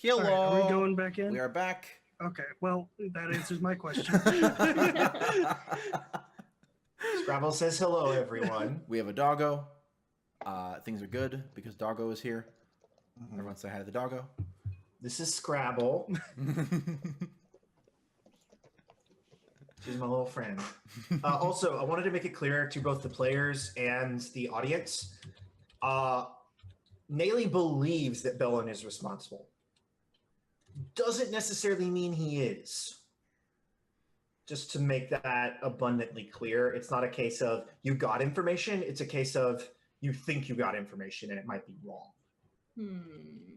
Hello. All right, are we going back in? We are back. Okay, well, that answers my question. Scrabble says hello, everyone. We have a doggo. Things are good because doggo is here. Everyone say hi to the doggo. This is Scrabble. She's my little friend. Also, I wanted to make it clear to both the players and the audience. Naley believes that Bellin is responsible. Doesn't necessarily mean he is. Just to make that abundantly clear, it's not a case of you got information. It's a case of you think you got information and it might be wrong.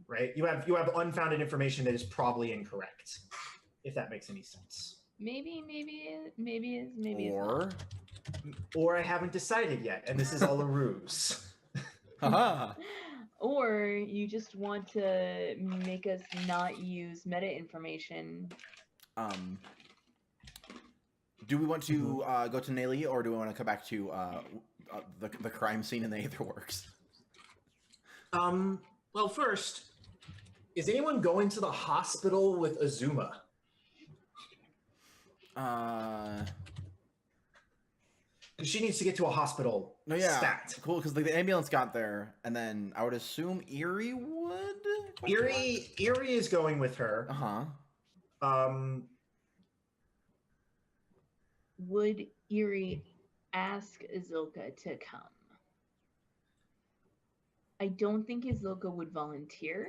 Right? You have unfounded information that is probably incorrect. If that makes any sense. Maybe it's Or not. Or I haven't decided yet, and this is all a ruse. haha. Or you just want to make us not use meta information. Do we want to go to Naley, or do we want to come back to the crime scene in the Aetherworks? Well, first, is anyone going to the hospital with Azuma? She needs to get to a hospital. No, yeah, Stat. cool. Because the ambulance got there, and then I would assume Erie would. Erie is going with her. Would Erie ask Azilka to come? I don't think Azilka would volunteer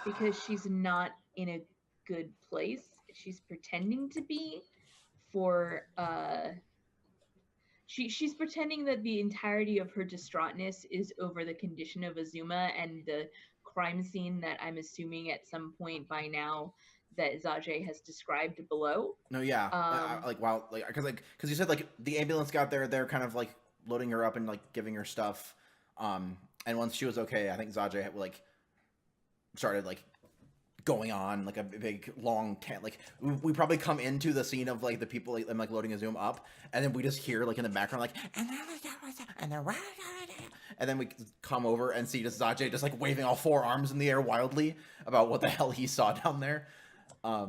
because she's not in a good place. She's pretending to be for she's pretending that the entirety of her distraughtness is over the condition of Azuma and the crime scene that I'm assuming at some point by now that Zajay has described below. No, yeah, because you said like the ambulance got there, they're kind of like loading her up and like giving her stuff, and once she was okay, I think Zajay had like started like going on like a big long we probably come into the scene of like the people like, like loading a zoom up, and then we just hear like in the background like and then we come over and see just Zajay just like waving all four arms in the air wildly about what the hell he saw down there. Yeah,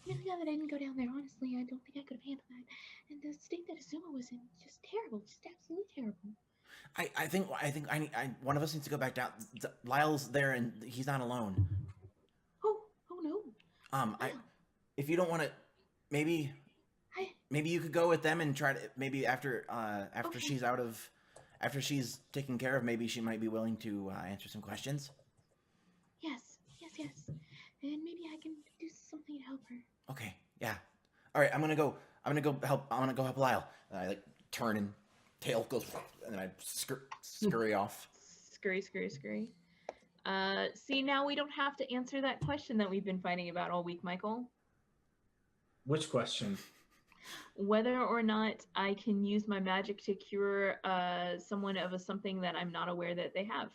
that I didn't go down there. Honestly, I don't think I could have handled that. And the state that Azuma was in, just terrible, just absolutely terrible. I think one of us needs to go back down. Lyle's there and he's not alone. Oh no. If you don't want to, maybe you could go with them and try to maybe after okay. after she's taken care of, maybe she might be willing to answer some questions. Yes. And maybe I can do something to help her. Okay, yeah. All right, I'm gonna go help Lyle. And I like turn and tail goes, and then I scurry off. Scurry. See, now we don't have to answer that question that we've been fighting about all week, Michael. Which question? Whether or not I can use my magic to cure someone of something that I'm not aware that they have.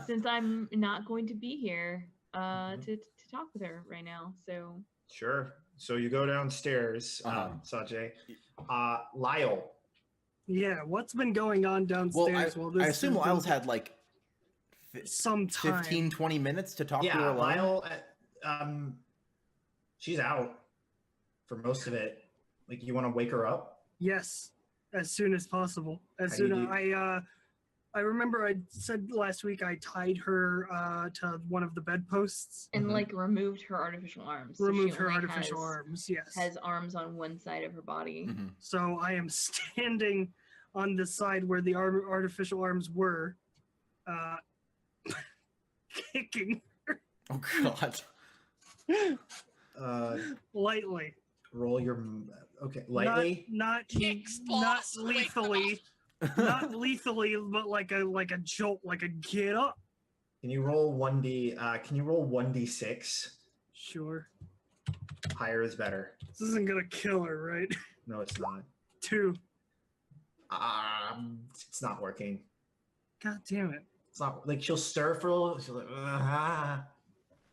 Since I'm not going to be here to talk with her right now, so sure. So you go downstairs, Sajay. Lyle. Yeah, what's been going on downstairs? I assume Lyle's had like some time. 15, 20 minutes to talk to her alone. Lyle, she's out for most of it. Like, you want to wake her up? Yes, as soon as possible. I remember I said last week I tied her to one of the bedposts. And like removed her artificial arms. Removed her artificial arms, yes. Has arms on one side of her body. Mm-hmm. So I am standing on the side where the artificial arms were, kicking her. Oh God. Lightly. Roll your... Okay, lightly? Not lethally. Not lethally, but like a jolt, like a get up. Can you roll 1d6? Sure. Higher is better. This isn't gonna kill her, right? No, it's not. 2. It's not working. God damn it. It's not like she'll stir for a little. She'll like,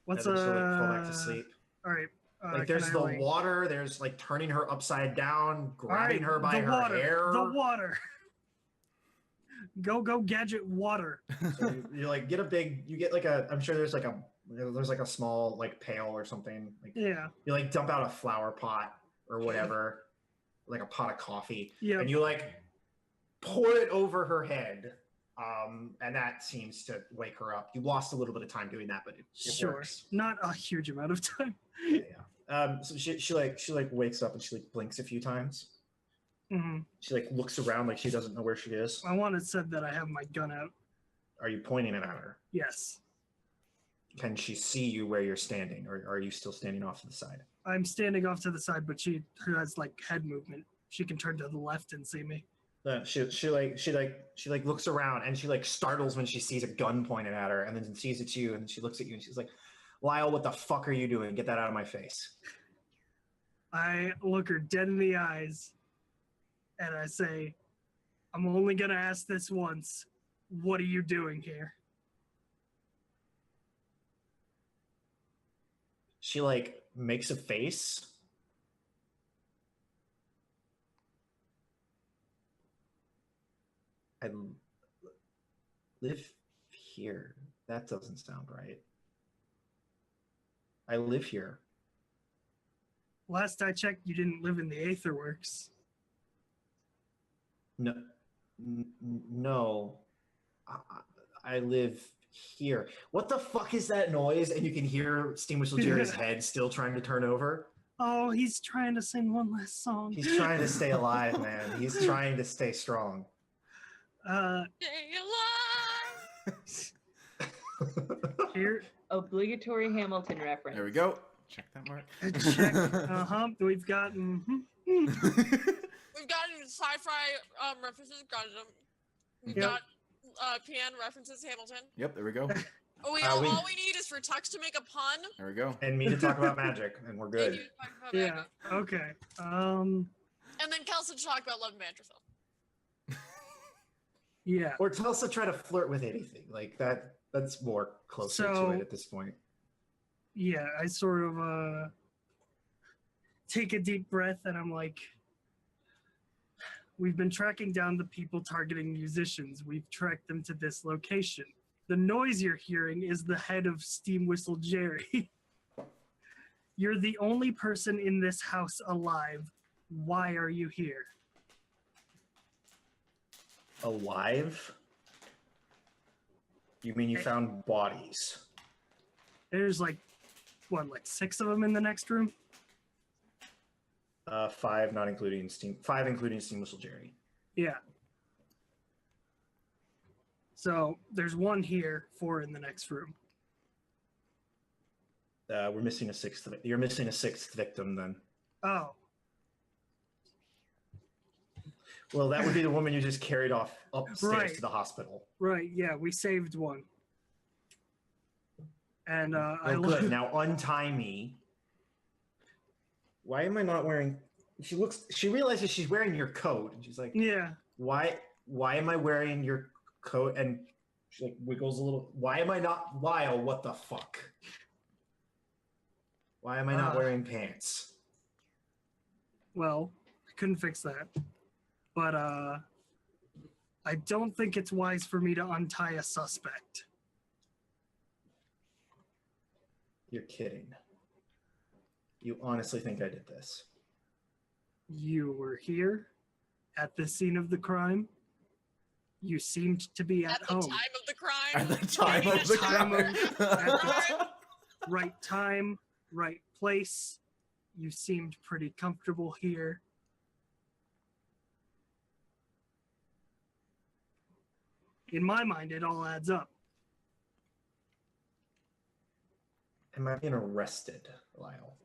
What's she'll like fall back to sleep. All right. Like there's the water. There's like turning her upside down, grabbing her by her hair. The water. Go gadget water. So you like get you get like I'm sure there's like a small like pail or something. Like Yeah. you like dump out a flower pot or whatever, like a pot of coffee, Yeah. and you like pour it over her head. And that seems to wake her up. You lost a little bit of time doing that, but it Sure. works. Not a huge amount of time. Yeah. So she wakes up and she like blinks a few times. Mm-hmm. She like looks around like she doesn't know where she is. I wanted said that I have my gun out. Are you pointing it at her? Yes. Can she see you where you're standing, or are you still standing off to the side? I'm standing off to the side, but she has like head movement. She can turn to the left and see me. She looks around and she like startles when she sees a gun pointed at her, and then sees it's you, and she looks at you and she's like, "Lyle, what the fuck are you doing? Get that out of my face." I look her dead in the eyes and I say, I'm only gonna ask this once. What are you doing here? She like makes a face. I live here. That doesn't sound right. I live here. Last I checked, you didn't live in the Aetherworks. No. I live here. What the fuck is that noise? And you can hear Steam Whistle Jerry's head still trying to turn over. Oh, he's trying to sing one last song. He's trying to stay alive, man. He's trying to stay strong. Stay alive! Here. Obligatory Hamilton reference. There we go. Check that mark. Check. We've gotten. We've gotten sci-fi references, Gundam. We've got PN references, Hamilton. Yep, there we go. All we need is for Tux to make a pun. There we go. And me to talk about magic, and we're And good. you to talk about Yeah. magic. Okay. And then Kelson to talk about Love and Vanderbilt. Yeah. Or Tulsa try to flirt with anything. Like that's more closer to it at this point. Yeah, I sort of take a deep breath and I'm like, we've been tracking down the people targeting musicians. We've tracked them to this location. The noise you're hearing is the head of Steam Whistle Jerry. You're the only person in this house alive. Why are you here? Alive? You mean you found bodies? There's like 6 of them in the next room? 5 not including Steam. 5 including Steam Whistle Jerry. Yeah. So there's 1 here, 4 in the next room. We're missing a 6th. You're missing a 6th victim then. Oh. Well, that would be the woman you just carried off upstairs to the hospital. Right, yeah, we saved 1. And I Good. look. Now untie me. Why am I not wearing? She realizes she's wearing your coat, and she's like, Yeah. Why am I wearing your coat? And she like wiggles a little. Why am I not? Lyle, what the fuck? Why am I not wearing pants? Well, I couldn't fix that. But I don't think it's wise for me to untie a suspect. You're kidding. You honestly think I did this? You were here at the scene of the crime. You seemed to be at At the home. time of the crime. At the time of the Time of- crime. Right time, right place. You seemed pretty comfortable here. In my mind, it all adds up. Am I being arrested, Lyle?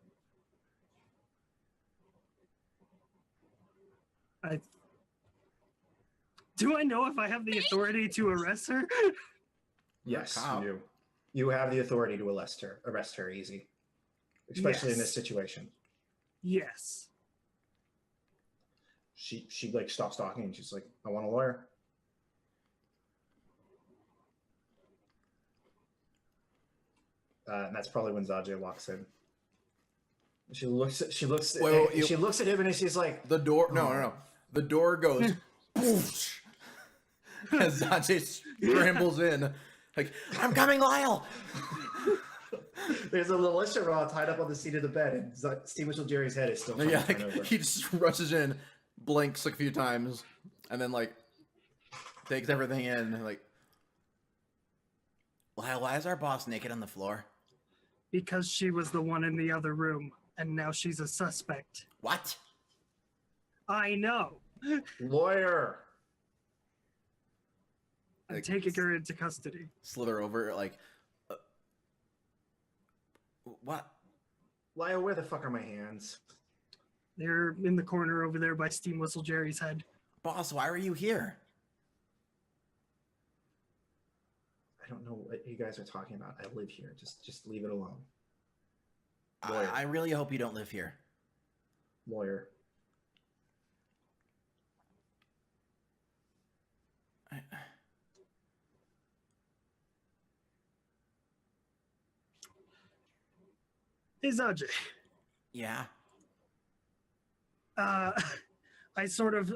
Do I know if I have the authority to arrest her? Yes, cop. you do. You have the authority to arrest her easy. Especially in Yes. this situation. Yes. She like stops talking and she's like, I want a lawyer. And that's probably when Zajay walks in. She looks at him and she's like, The door. No. The door goes. Boosh. As Zaje scrambles in, like, I'm coming, Lyle! There's a militia rod tied up on the seat of the bed, and Steve Mitchell Jerry's head is still trying Yeah, to turn like, over. he just rushes in, blinks a few times, and then, like, takes everything in, and, like, Lyle, why is our boss naked on the floor? Because she was the one in the other room, and now she's a suspect. What? I know. Lawyer. I'm Like, taking her into custody. Slither over, like, what? Lyle, where the fuck are my hands? They're in the corner over there by Steam Whistle Jerry's head. Boss, why were you here? I don't know what you guys are talking about. I live here. Just leave it alone. I really hope you don't live here. Lawyer. Hey, Zaje. Yeah? I sort of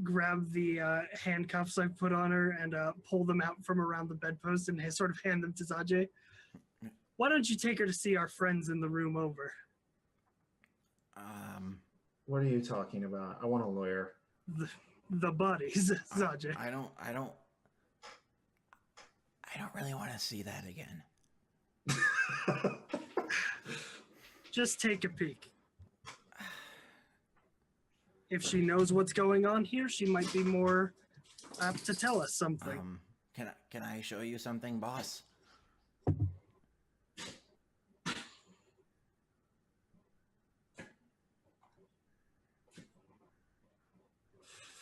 grab the handcuffs I put on her and pull them out from around the bedpost and sort of hand them to Zaje. Why don't you take her to see our friends in the room over? What are you talking about? I want a lawyer. The buddies, Zaje. I don't really want to see that again. Just take a peek. If she knows what's going on here, she might be more apt to tell us something. Can I show you something, boss?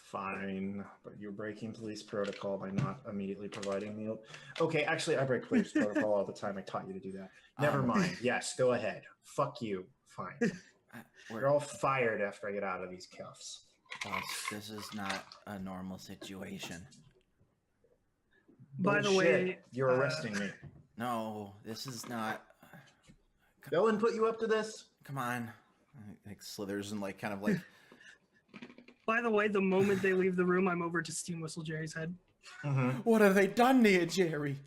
Fine, but you're breaking police protocol by not immediately providing me. Okay, actually, I break police protocol all the time. I taught you to do that. Never mind. Yes, go ahead. Fuck you. Fine. You're all fired after I get out of these cuffs. Boss, this is not a normal situation. By the Bullshit. way, You're arresting me. No, this is not. Dylan put you up to this? Come on. Like slithers and like kind of like. by the way, the moment they leave the room, I'm over to Steam Whistle Jerry's head. What have they done to you, Jerry?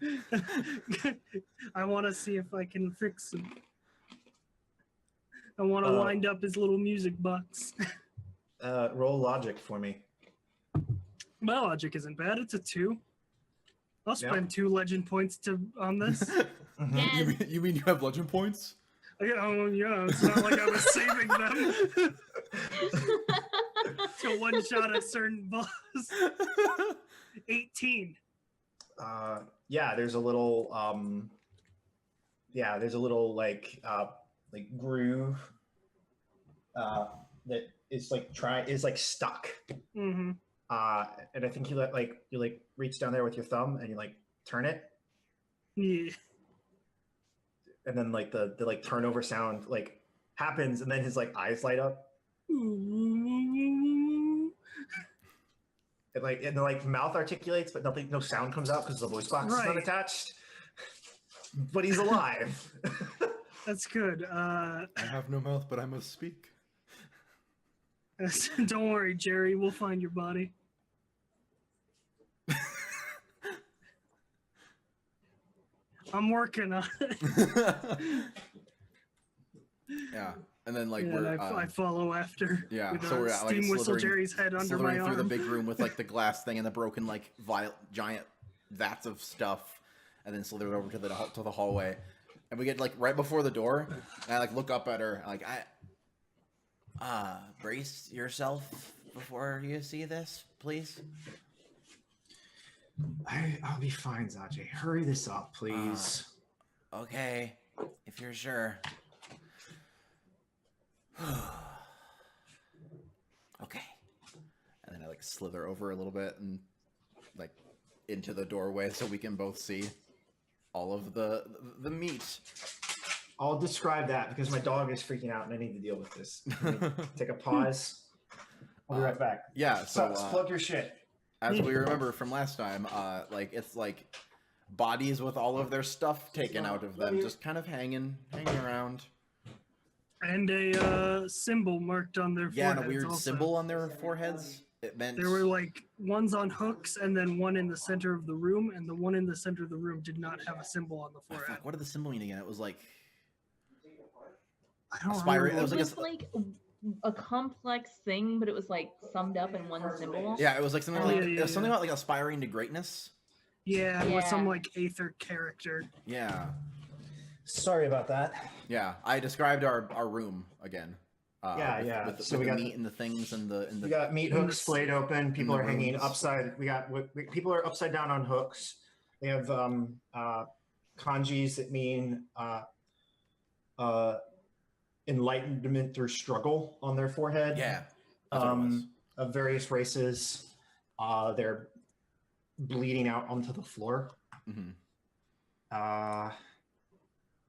I want to see if I can fix him. I want to wind up his little music box. Roll logic for me. My logic isn't bad. It's a 2. I'll spend Yep. 2 legend points on this. Yes. You mean you have legend points? Oh, yeah, it's not like I was saving them to one-shot a certain boss. 18. Yeah, there's a little like groove that is like stuck. Mm-hmm. And I think you reach down there with your thumb and you like turn it, Yeah. and then like the turnover sound like happens, and then his like eyes light up. And the like mouth articulates, but no sound comes out because the voice box is not Right. attached. But he's alive. That's good. I have no mouth, but I must speak. Don't worry, Jerry. We'll find your body. I'm working on it. Yeah, and then like And I follow after. yeah, With so we're at, like, Steam Whistle slithering- Jerry's head under my slithering through the arm. big room with like the glass thing and the broken like giant vats of stuff, and then slither over to the hallway, and we get like right before the door, and I like look up at her like brace yourself before you see this, please. I'll be fine, Zaje. Hurry this up, please. Okay, if you're sure. Okay. And then I like slither over a little bit and like into the doorway so we can both see all of the meat. I'll describe that because my dog is freaking out and I need to deal with this. Let me take a pause. I'll be right back. Yeah, so Plug your shit. as we remember from last time, like it's like bodies with all of their stuff taken out of them, just kind of hanging around. And a symbol marked on their Yeah, and foreheads a weird also. symbol on their foreheads. It meant There were like ones on hooks and then one in the center of the room, and the one in the center of the room did not have a symbol on the Oh, forehead. fuck, what did the symbol mean again? It was like I don't Aspiring- remember. it It was was like like a complex thing, but it was like summed up in one symbol. yeah, it was like something Oh, like yeah, it was something yeah. about like aspiring to greatness. Yeah, with some Yeah. like aether character. Yeah, Sorry about that. yeah. I described our room again. Yeah. With, So with we the got meat and the things and the We got meat hooks the- splayed open. People the are hanging rooms. upside. People are upside down on hooks. They have kanjis that mean enlightenment through struggle on their forehead. yeah. That's what it was. Of various races. They're bleeding out onto the floor. Hmm.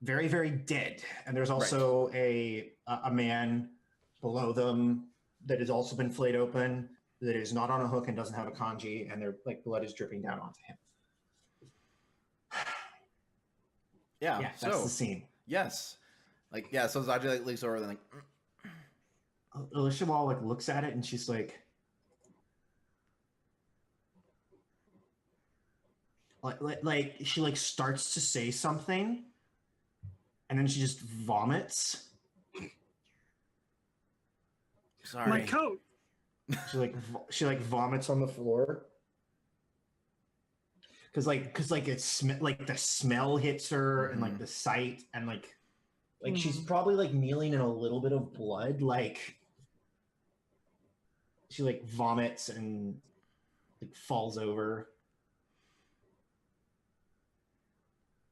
Very, very dead. And there's also a man below them that has also been flayed open, that is not on a hook and doesn't have a kanji, and their like blood is dripping down onto him. Yeah. Yeah, that's So the scene. yes, like yeah. So Zaji like leaks over and like Alicia Wall like looks at it and she's like she like starts to say something, and then she just vomits. sorry. My coat. She like vomits on the floor. Cause like it's like the smell hits her and like the sight and like she's probably like kneeling in a little bit of blood. Like she like vomits and like falls over.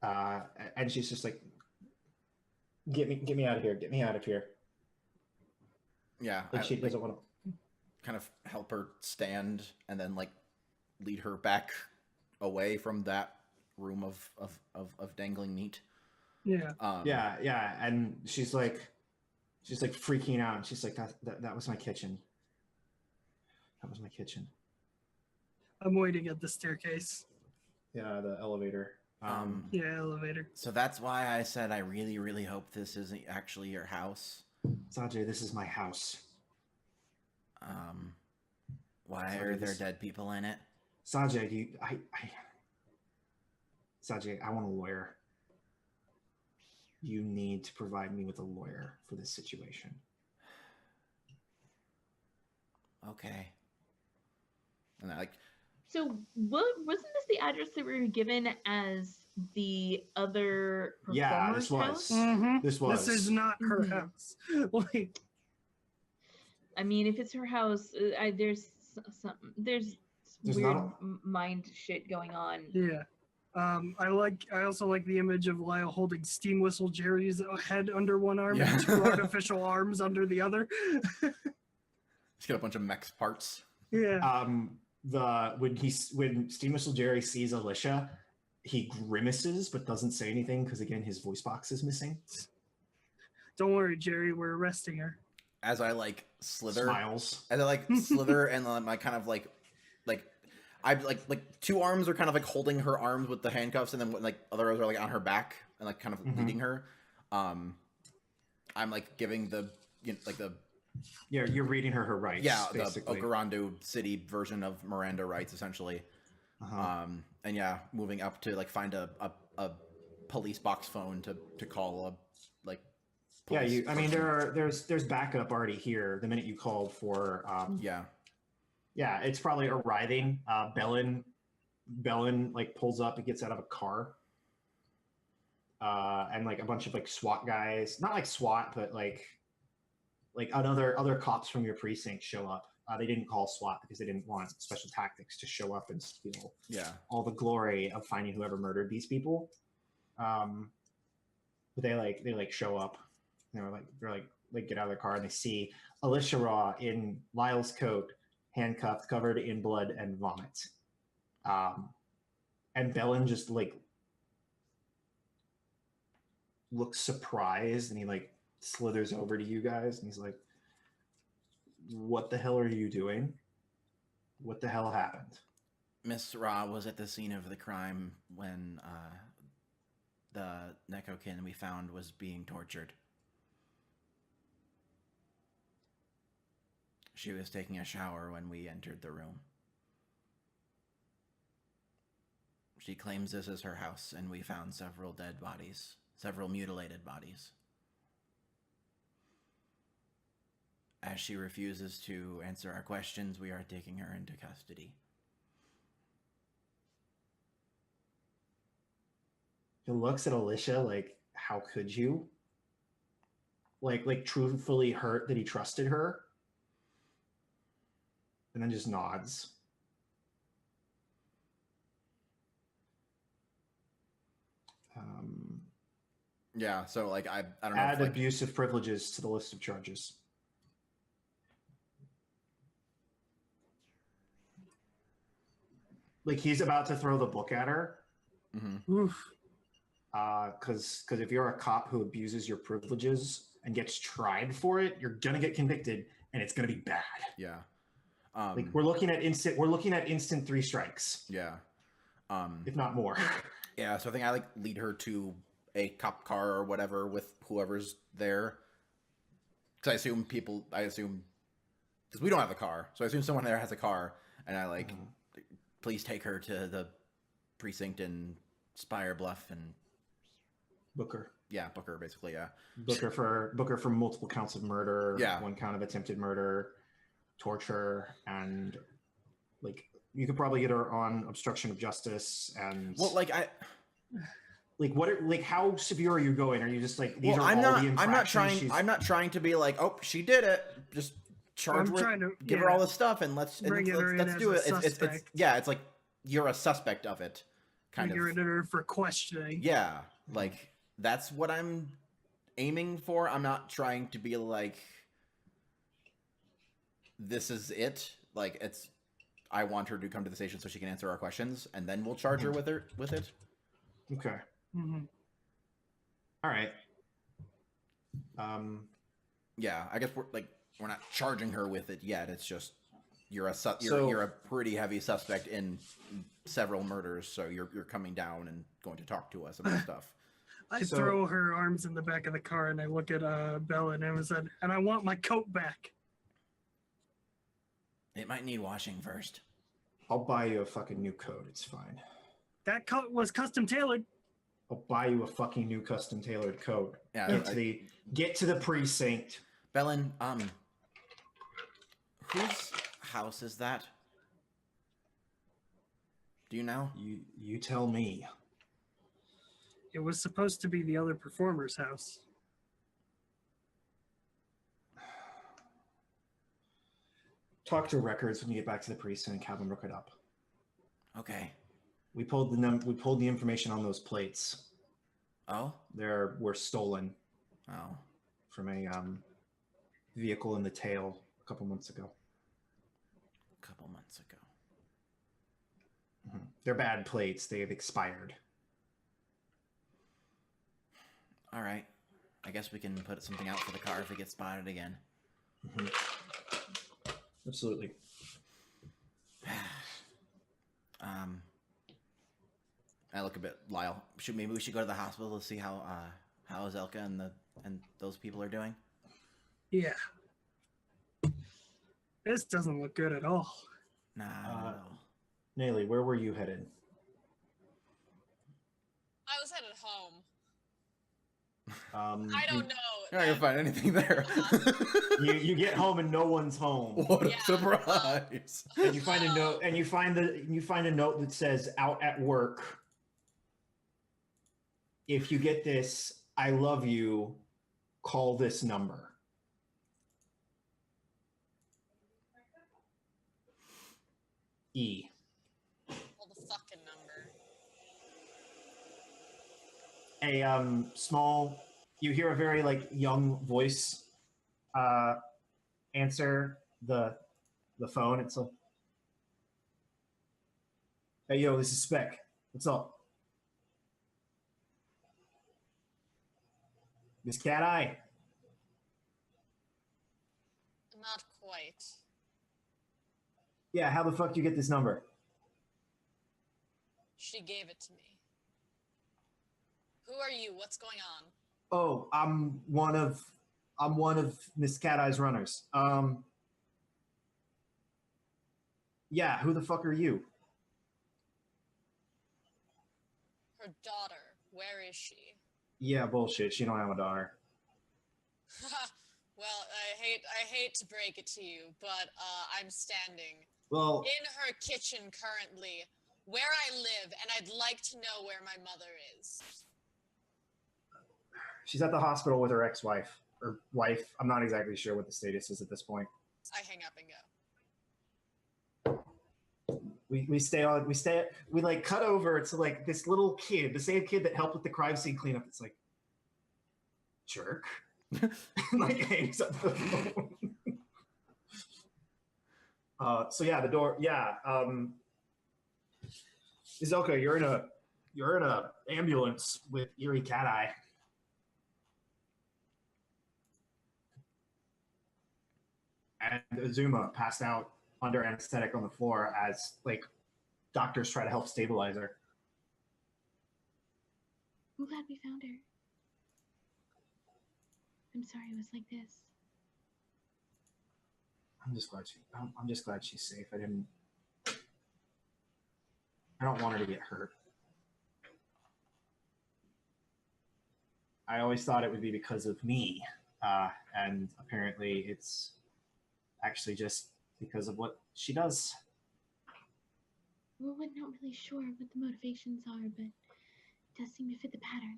And she's just like, get me out of here. Get me out of here. Yeah. Like she doesn't want to. kind of help her stand and then like lead her back away from that room of dangling meat. Yeah. Yeah, and she's like freaking out. She's like, that was my kitchen. That was my kitchen. I'm waiting at the staircase. Yeah, the elevator. Yeah, elevator. So that's why I said I really, really hope this isn't actually your house. Sajay, this is my house. Why Sajay, are there this- dead people in it? Sajay, Sajay, I want a lawyer. You need to provide me with a lawyer for this situation. Okay. And I like So wasn't this the address that we were given as the other performer's Yeah, this was. house? Mhm. This was. This is not her Mhm. house. Like, I mean, if it's her house, there's There's weird not mind shit going on. yeah. I also like the image of Lyle holding Steam Whistle Jerry's head under one arm Yeah. and two artificial arms under the other. just get a bunch of mech parts. Yeah. When Steam Whistle Jerry sees Alicia, he grimaces but doesn't say anything because again his voice box is missing. Don't worry, Jerry, we're arresting her. As I like slither, Smiles. as I like slither, and then I kind of like I like two arms are kind of like holding her arms with the handcuffs, and then like other arms are like on her back and like kind of leading her. I'm like giving the Yeah, you're reading her rights. yeah basically. the Okurando City version of Miranda rights essentially. Uh-huh. And yeah, moving up to like find a police box phone to call a like. Yeah, police I mean person. there's backup already here. The minute you called for Yeah. it's probably arriving. Bellin like pulls up and gets out of a car. And like a bunch of like SWAT guys, not like SWAT, but like other cops from your precinct show up. They didn't call SWAT because they didn't want special tactics to show up and steal Yeah. all the glory of finding whoever murdered these people. But they show up. They're like get out of their car and they see Alicia Raw in Lyle's coat, handcuffed, covered in blood and vomit. And Bellin just like looks surprised and he like slithers over to you guys and he's like, what the hell are you doing? What the hell happened? Miss Ra was at the scene of the crime when the Nekokin we found was being tortured. She was taking a shower when we entered the room. She claims this is her house, and we found several dead bodies, several mutilated bodies. As she refuses to answer our questions, we are taking her into custody. He looks at Alicia like, how could you? Like truthfully hurt that he trusted her. And then just nods. Yeah, so like I don't know. Add If, like, abusive privileges to the list of charges. Like he's about to throw the book at her. Oof. Because if you're a cop who abuses your privileges and gets tried for it, you're gonna get convicted, and it's gonna be bad. Yeah. Like we're looking at instant 3 strikes. Yeah. If not more. Yeah, so I think I like lead her to a cop car or whatever with whoever's there. Because I assume because we don't have a car, so I assume someone there has a car, and I like, please take her to the precinct in Spire Bluff and Booker. Yeah, Booker, basically, yeah. Booker for multiple counts of murder, Yeah. 1 count of attempted murder, torture, and like you could probably get her on obstruction of justice and Well, like how severe are you going? Are you just like these well, are I'm all not. the infractions? I'm not trying to be like, oh, she did it. Just charge I'm her, trying to give her all this stuff, and let's Bring her in let's as do a it. It's suspect. yeah, it's like you're a suspect of it, kind figure of. it her for questioning. Yeah, like that's what I'm aiming for. I'm not trying to be like, this is it. Like it's, I want her to come to the station so she can answer our questions, and then we'll charge her with it. Okay. Mm-hmm. All right. Yeah, I guess we're not charging her with it yet. It's just you're a pretty heavy suspect in several murders, so you're coming down and going to talk to us about stuff. I throw her arms in the back of the car and I look at Bella and I said, and I want my coat back. It might need washing first. I'll buy you a fucking new coat. It's fine. That coat was custom tailored. I'll buy you a fucking new custom tailored coat. Yeah, Get to the precinct. Bellin, whose house is that? Do you know? You tell me. It was supposed to be the other performer's house. Talk to records when you get back to the precinct and have them look it up. Okay. We pulled the information on those plates. Oh? Were stolen Oh. from a vehicle in the tail a couple months ago. Mm-hmm. They're bad plates. They have expired. All right. I guess we can put something out for the car if it gets spotted again. Mm-hmm. Absolutely. I look a bit Lyle. Maybe we should go to the hospital to see how Zelka and those people are doing. Yeah. This doesn't look good at all. Nah, not at all. Nayli, where were you headed? I was headed home. I don't know. You're not gonna find anything there. you get home and no one's home. What a surprise! And you find a note, and you find a note that says "out at work." If you get this, I love you. Call this number. E. Call the fucking number. A small. You hear a very young voice answer the phone. It's like, "Hey yo, this is Spec. What's up? Miss Cat Eye." Not quite. Yeah, how the fuck do you get this number? She gave it to me. Who are you? What's going on? Oh, I'm one of Miss Cat Eye's runners. Yeah, who the fuck are you? Her daughter. Where is she? Yeah, bullshit. She don't have a daughter. Well, I hate to break it to you, but I'm standing Well, in her kitchen currently, where I live, and I'd like to know where my mother is. she's at the hospital with her ex-wife or wife. I'm not exactly sure what the status is at this point. I hang up and go. We like cut over to like this little kid, the same kid that helped with the crime scene cleanup. It's like, jerk. Like hangs up the phone. So yeah, the door. Yeah, Izelka, you're in a ambulance with Eerie Cat Eye. And Azuma passed out under anesthetic on the floor as like doctors try to help stabilize her. I'm glad we found her. I'm sorry it was like this. I'm just glad she's safe. I don't want her to get hurt. I always thought it would be because of me, and apparently it's actually just because of what she does. We're not really sure what the motivations are, but it does seem to fit the pattern.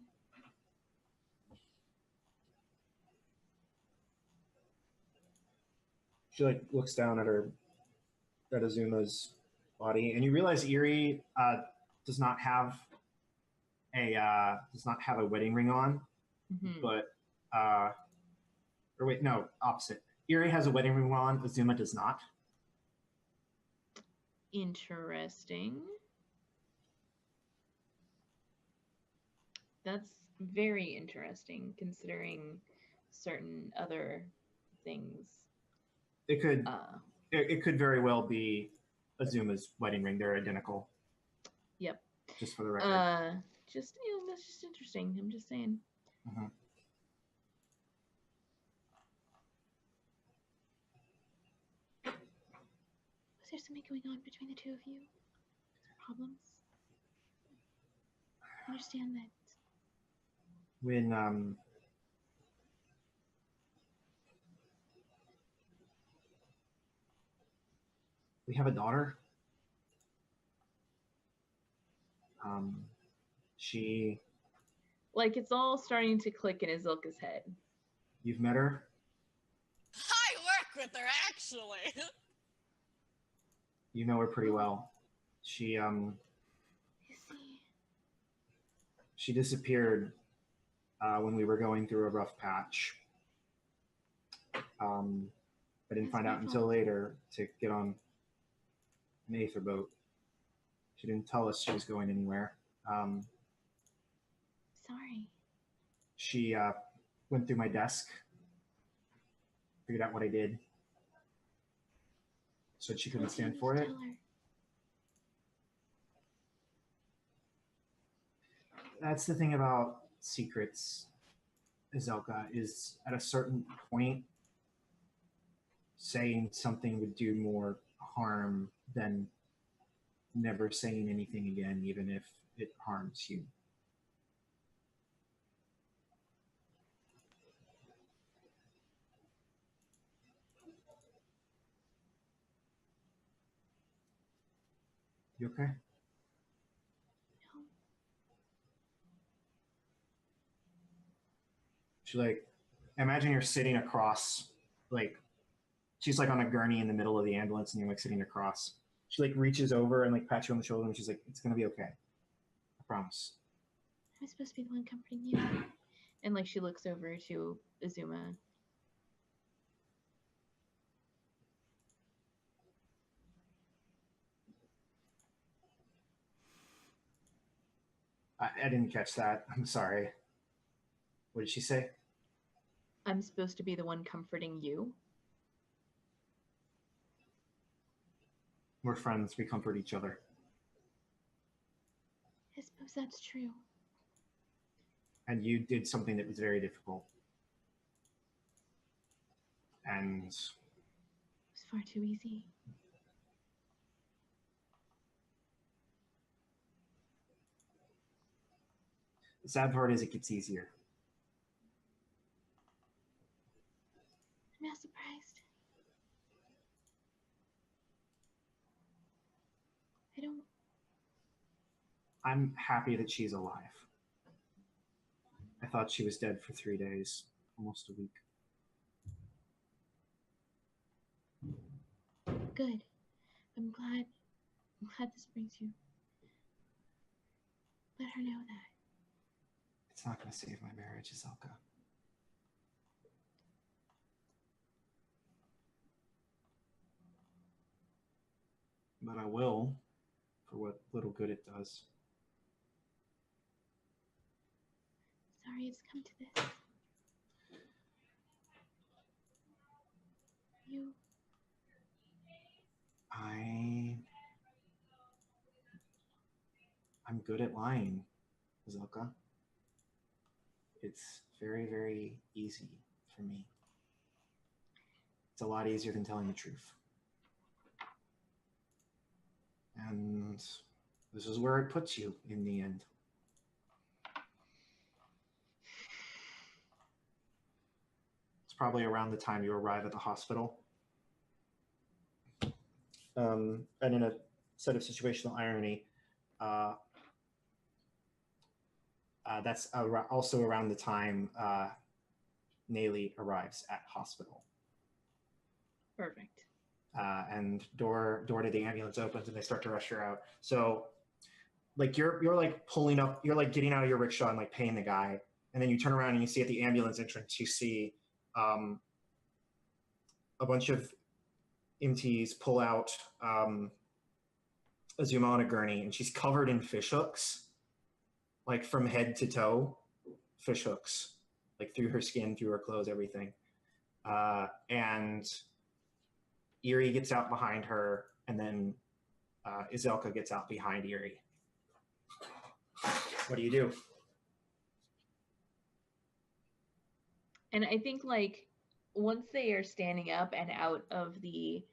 She like looks down at Azuma's body, and you realize Eerie does not have a wedding ring on, but or wait, no, opposite. Eerie has a wedding ring on. Azuma does not. Interesting. That's very interesting, considering certain other things. It could very well be Azuma's wedding ring. They're identical. Yep. Just for the record. That's just interesting. I'm just saying. Mm-hmm. Was there something going on between the two of you? Problems? I understand that. When we have a daughter. She. Like, it's all starting to click in Azilka's head. You've met her? I work with her, actually. You know her pretty well. She she disappeared when we were going through a rough patch. I didn't find out until later to get on an Aether boat. She didn't tell us she was going anywhere. Sorry. She went through my desk, figured out what I did, said she couldn't stand for it. Tell her. That's the thing about secrets, Zelka, is at a certain point, saying something would do more harm than never saying anything again, even if it harms you. You okay? No. She like, imagine you're sitting across, like, she's like on a gurney in the middle of the ambulance and you're like sitting across. She like reaches over and like pats you on the shoulder and she's like, it's gonna be okay. I promise. I'm supposed to be the one comforting you. And, like, she looks over to Azuma. I didn't catch that. I'm sorry. What did she say? I'm supposed to be the one comforting you. We're friends. We comfort each other. I suppose that's true. And you did something that was very difficult. And It was far too easy. The sad part is it gets easier. I'm not surprised. I'm happy that she's alive. I thought she was dead for 3 days, almost a week. Good. I'm glad this brings you. Let her know that. It's not going to save my marriage, Izelka. But I will, for what little good it does. Sorry it's come to this. I'm good at lying, Izelka. It's very, very easy for me. It's a lot easier than telling the truth. And this is where it puts you in the end. It's probably around the time you arrive at the hospital. And in a set of situational irony, that's also around the time Nayli arrives at hospital. Perfect. And door to the ambulance opens and they start to rush her out. So like you're like pulling up, you're like getting out of your rickshaw and like paying the guy, and then you turn around and you see at the ambulance entrance, you see a bunch of MTs pull out Azuma on a gurney, and she's covered in fish hooks, like from head to toe, fish hooks, like through her skin, through her clothes, everything. And Eerie gets out behind her, and then Izelka gets out behind Eerie. What do you do? And I think like once they are standing up and out of the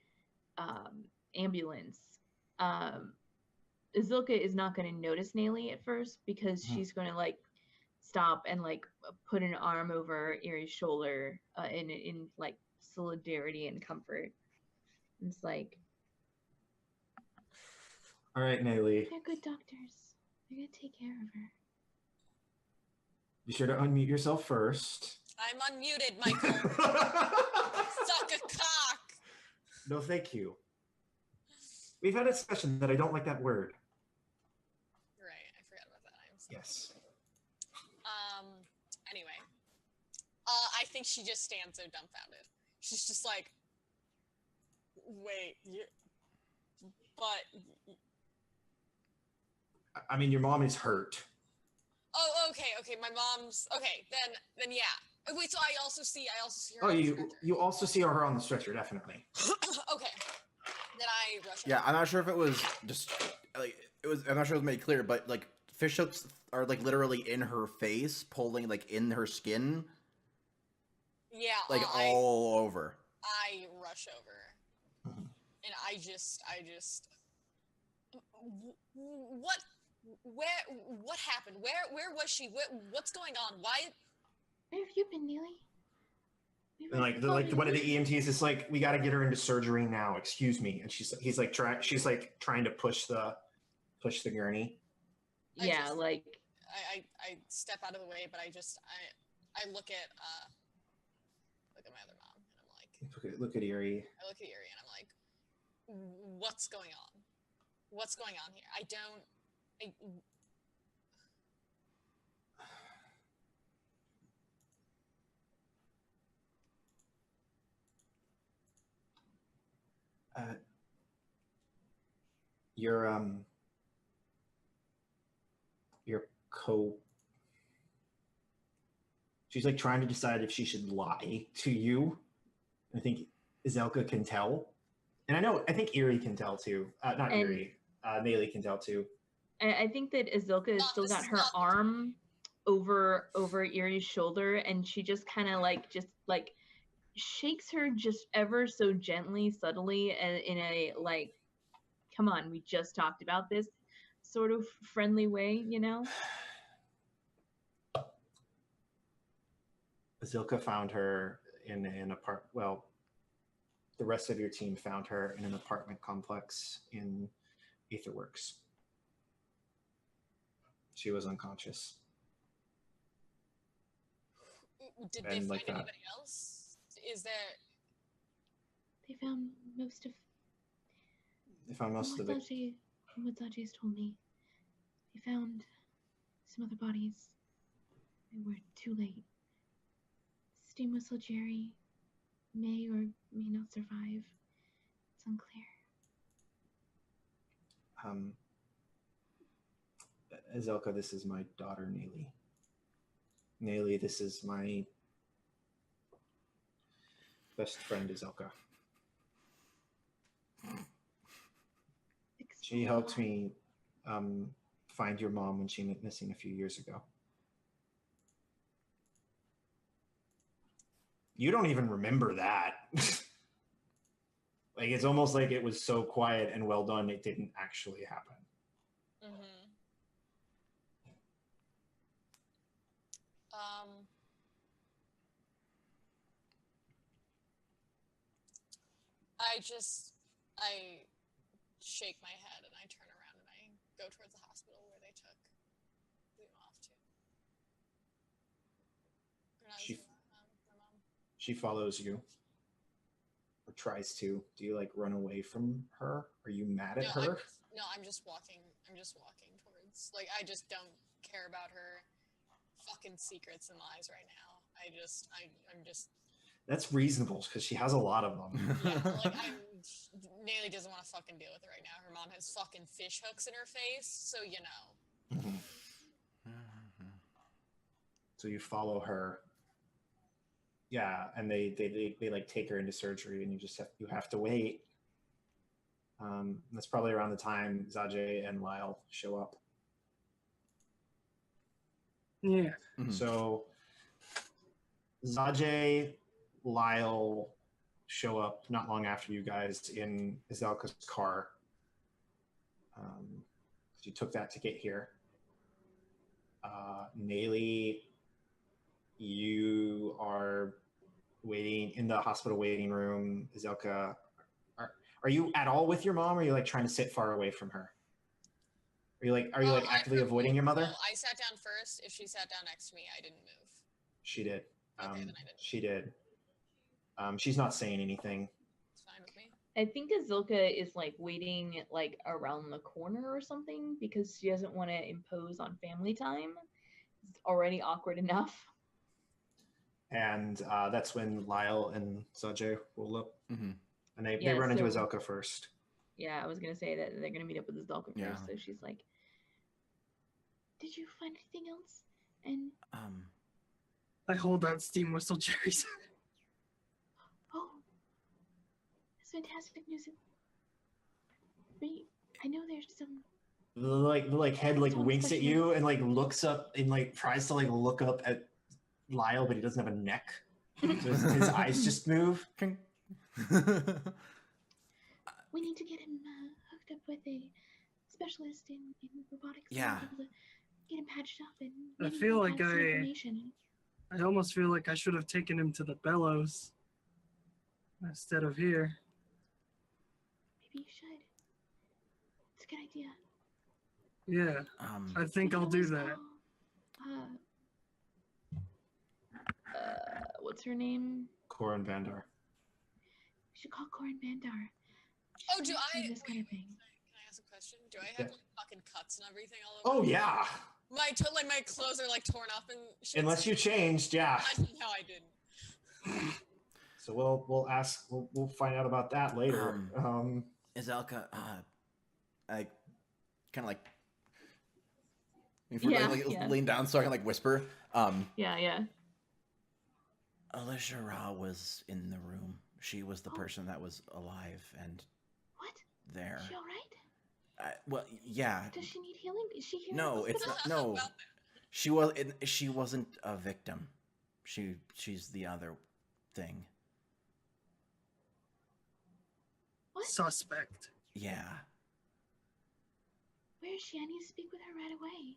ambulance, Azilka is not going to notice Nayli at first because she's going to like stop and like put an arm over Eerie's shoulder in like solidarity and comfort. And it's like, all right, Nayli. They're good doctors. They're going to take care of her. Be sure to unmute yourself first. I'm unmuted, Michael. Suck a cock. No, thank you. We've had a discussion that I don't like that word. Right, I forgot about that. I'm sorry. Yes. Anyway, I think she just stands there dumbfounded. She's just like, wait, but. I mean, your mom is hurt. Oh, okay. My mom's okay. Then yeah. Wait, so I also see her. Oh, you also see her on the stretcher, definitely. Okay. Then I rush. Yeah, I'm not sure if it was just like it was. I'm not sure it was made clear, but like fish hooks are like literally in her face, pulling like in her skin. Yeah. Like all over. I rush over, and I just. What happened? Where was she? What's going on? Why? Where have you been, Neely? And like one of the EMTs is like, we got to get her into surgery now. Excuse me. And she's trying to push the gurney. Yeah, I step out of the way, but I look at my other mom, and I'm like, look at Eerie. I look at Eerie, and I'm like, what's going on? What's going on here? Your she's like trying to decide if she should lie to you. I think Izelka can tell, and I think Eerie can tell too. Not Eerie. Nayli can tell too. I think that Azilka has still got her arm over Eerie's shoulder, and she just kind of like shakes her just ever so gently, subtly, in a like, come on, we just talked about this sort of friendly way, you know? Zilka found her in an apartment. Well, the rest of your team found her in an apartment complex in Aetherworks. She was unconscious. Did And they find like that. anybody else? Is there? They found most of They found most of it. what Zaji's told me. They found some other bodies. They were too late. Steam Whistle Jerry may or may not survive. It's unclear. Zelka, this is my daughter, Nayli. Nayli, this is my best friend, Zelka. She helped me find your mom when she went missing a few years ago. You don't even remember that. Like, it's almost like it was so quiet and well done, it didn't actually happen. Mm-hmm. I shake my head and I turn around and I go towards the hospital where they took Luna off to. Or not Zuma, my mom. She follows you. Or tries to. Do you like run away from her? Are you mad at her? I'm just walking towards. Like, I just don't care about her fucking secrets and lies right now. I'm just. That's reasonable because she has a lot of them. Yeah, like Nayli doesn't want to fucking deal with it right now. Her mom has fucking fish hooks in her face, so you know. So you follow her. Yeah, and they like take her into surgery, and you have to wait. That's probably around the time Zajay and Lyle show up. Yeah. Mhm. So Zajay, Lyle show up not long after you guys in Zelka's car. You took that to get here. Nayli, you are waiting in the hospital waiting room. Zelka, are you at all with your mom, or are you like trying to sit far away from her? Are you like actively avoiding your mother? I sat down first. If she sat down next to me, I didn't move. She did. Okay, then I didn't. She did. She's not saying anything. It's fine with me. I think Azilka is like waiting like around the corner or something because she doesn't want to impose on family time. It's already awkward enough. And that's when Lyle and Zajay roll up. Mm-hmm. And they Yeah, run into so- Azelka first. Yeah, I was gonna say that they're gonna meet up with Azilka Yeah. first, so she's like, Did you find anything else? And I hold out Steam Whistle Jerry's. oh, that's fantastic news. Wait, I know there's some. The head like Someone winks at special. you and like looks up and like tries to like look up at Lyle, but he doesn't have a neck. So his eyes just move. We need to get him hooked up with a specialist in robotics. Yeah. And be able to get him patched up and I maybe feel he'll like have some I- information. I almost feel like I should have taken him to the Bellows instead of here. Maybe you should. It's a good idea. Yeah, I think You I'll can do always that. call, what's her name? Corin Vandar. we should call Corin Bandar. Oh, do I? This kind of thing. Can I ask a question? Do I have like fucking cuts and everything all over? Oh yeah. My clothes are like torn up and shit. Unless you changed, yeah. No, I didn't. So we'll find out about that later. Azalka, I kind of like, lean down so I can like whisper. Yeah. Alicia Ra was in the room. She was the Oh. person that was alive and What? there. Is she all right? Well, yeah. Does she need healing? Is she here? No, it's not. No, Well, she wasn't a victim. She's the other thing. What? Suspect. Yeah. Where is she? I need to speak with her right away.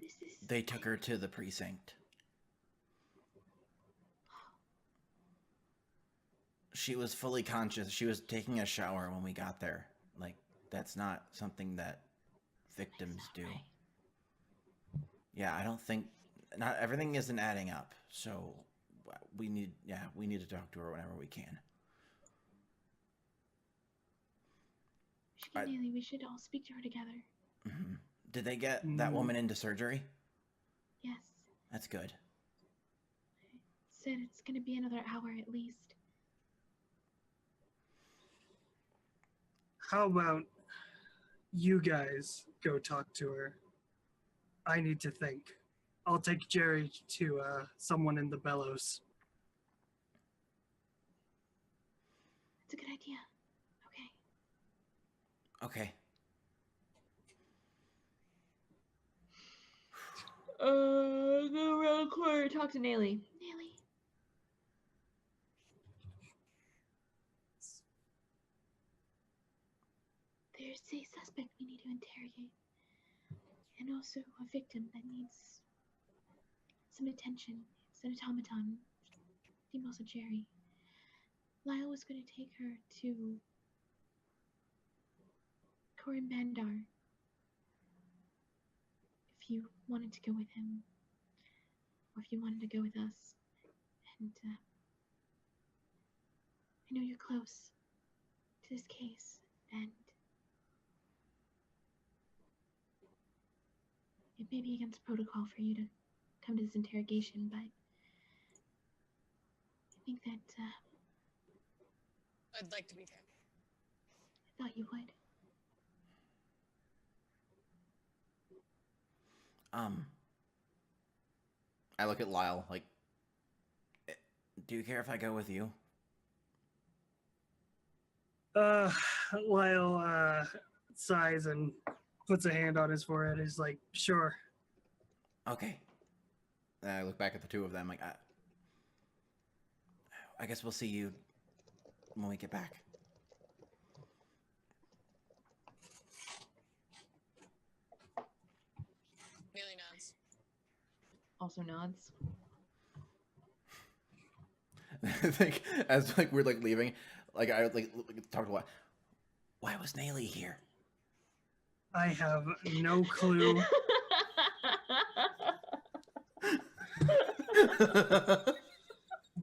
This is. They took her to the precinct. She was fully conscious. She was taking a shower when we got there. Like, that's not something that victims do. Yeah, I don't think... Not everything isn't adding up. So, we need to talk to her whenever we can. Neely, we should all speak to her together. Mm-hmm. Did they get that woman into surgery? Yes. That's good. Said it's gonna be another hour at least. How about you guys go talk to her? I need to think. I'll take Jerry to someone in the bellows. That's a good idea. Okay. Go around the corner, talk to Neely. Neely. There's a suspect we need to interrogate. And also a victim that needs some attention. It's an automaton. Named also Jerry. Lyle was going to take her to Corin Bandar. If you wanted to go with him, or if you wanted to go with us. And I know you're close to this case, and it may be against protocol for you to come to this interrogation, but I think that I'd like to be there. I thought you would. I look at Lyle, like, do you care if I go with you? Lyle sighs and puts a hand on his forehead. He's like, sure. Okay. And I look back at the two of them, like, I guess we'll see you when we get back. Neely nods. Also nods. I think as like we're like leaving, like I like talk to why was Neely here? I have no clue.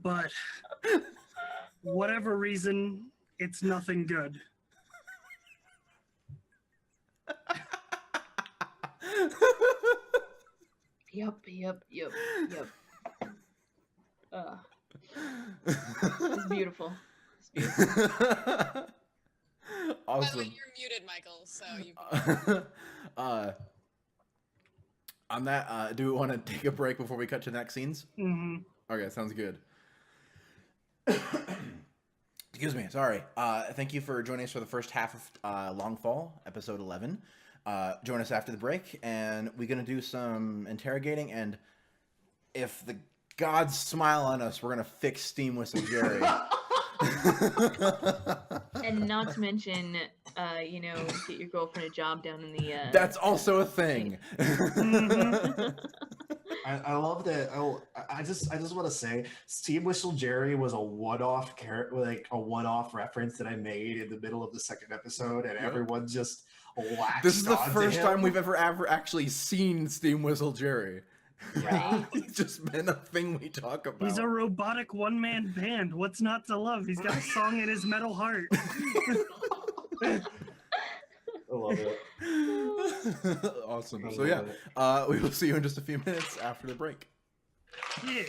But whatever reason, it's nothing good. Yep. It's beautiful. It's beautiful. Awesome. By the way, you're muted, Michael, so you... On that, do we want to take a break before we cut to the next scenes? Mm-hmm. Okay, sounds good. Excuse me, sorry. Thank you for joining us for the first half of Longfall, episode 11. Join us after the break, and we're going to do some interrogating, and if the gods smile on us, we're going to fix Steam Whistle Jerry. And not to mention, get your girlfriend a job down in the... That's also a thing. I love that. I just want to say, Steam Whistle Jerry was a one-off reference that I made in the middle of the second episode, and everyone just latched. This is the first him. time we've ever actually seen Steam Whistle Jerry. Right? It's just been a thing we talk about. He's a robotic one-man band. What's not to love? He's got a song in his metal heart. I love it. Awesome. I So love yeah, it. we will see you in just a few minutes after the break. Yeah.